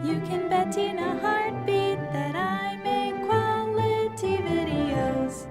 You can bet in a heartbeat that I make quality videos.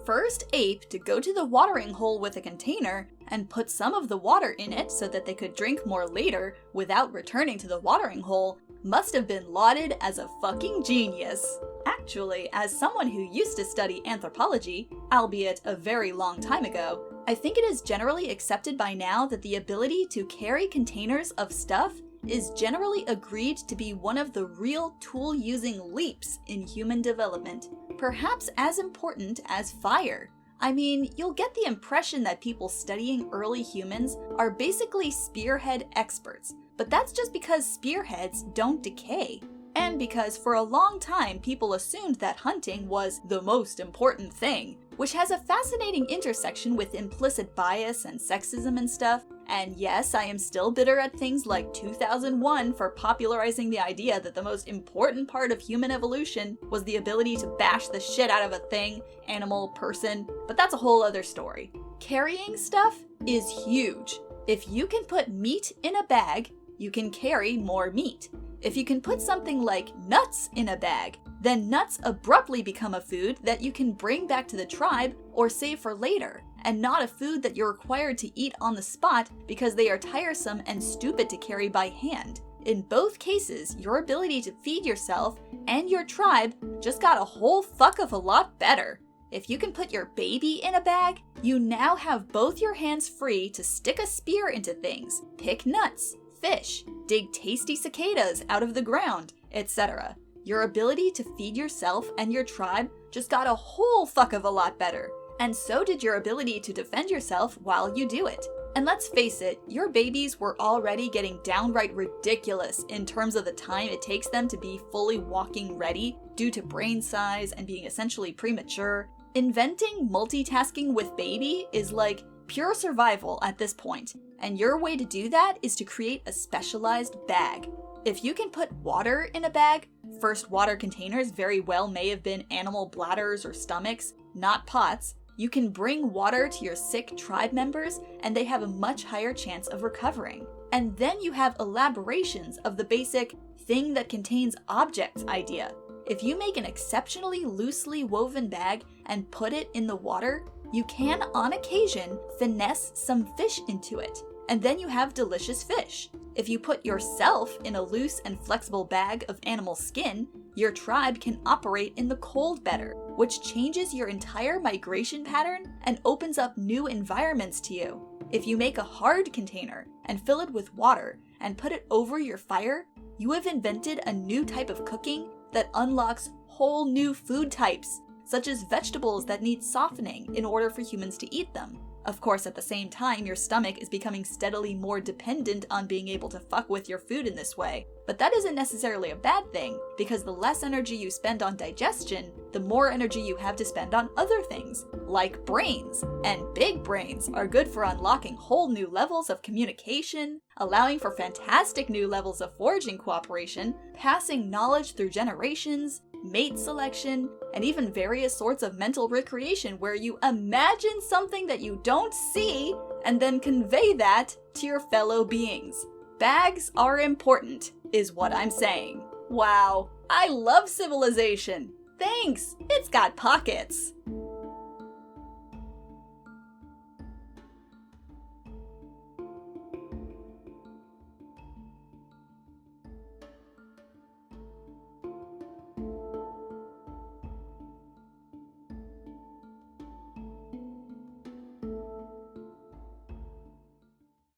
First ape to go to the watering hole with a container and put some of the water in it so that they could drink more later without returning to the watering hole must have been lauded as a fucking genius. Actually, as someone who used to study anthropology, albeit a very long time ago, I think it is generally accepted by now that the ability to carry containers of stuff is generally agreed to be one of the real tool-using leaps in human development, perhaps as important as fire. I mean, you'll get the impression that people studying early humans are basically spearhead experts, but that's just because spearheads don't decay. And because for a long time people assumed that hunting was the most important thing, which has a fascinating intersection with implicit bias and sexism and stuff. And yes, I am still bitter at things like 2001 for popularizing the idea that the most important part of human evolution was the ability to bash the shit out of a thing, animal, person, but that's a whole other story. Carrying stuff is huge. If you can put meat in a bag, you can carry more meat. If you can put something like nuts in a bag, then nuts abruptly become a food that you can bring back to the tribe or save for later, and not a food that you're required to eat on the spot because they are tiresome and stupid to carry by hand. In both cases, your ability to feed yourself and your tribe just got a whole fuck of a lot better. If you can put your baby in a bag, you now have both your hands free to stick a spear into things, pick nuts, fish, dig tasty cicadas out of the ground, etc. Your ability to feed yourself and your tribe just got a whole fuck of a lot better, and so did your ability to defend yourself while you do it. And let's face it, your babies were already getting downright ridiculous in terms of the time it takes them to be fully walking ready due to brain size and being essentially premature. Inventing multitasking with baby is like pure survival at this point, and your way to do that is to create a specialized bag. If you can put water in a bag, first water containers very well may have been animal bladders or stomachs, not pots. You can bring water to your sick tribe members and they have a much higher chance of recovering. And then you have elaborations of the basic thing that contains objects idea. If you make an exceptionally loosely woven bag and put it in the water, you can, on occasion, finesse some fish into it, and then you have delicious fish. If you put yourself in a loose and flexible bag of animal skin, your tribe can operate in the cold better, which changes your entire migration pattern and opens up new environments to you. If you make a hard container and fill it with water and put it over your fire, you have invented a new type of cooking that unlocks whole new food types, such as vegetables that need softening in order for humans to eat them. Of course, at the same time, your stomach is becoming steadily more dependent on being able to fuck with your food in this way. But that isn't necessarily a bad thing, because the less energy you spend on digestion, the more energy you have to spend on other things, like brains. And big brains are good for unlocking whole new levels of communication, allowing for fantastic new levels of foraging cooperation, passing knowledge through generations, mate selection, and even various sorts of mental recreation where you imagine something that you don't see and then convey that to your fellow beings. Bags are important, is what I'm saying. Wow, I love civilization. Thanks, it's got pockets.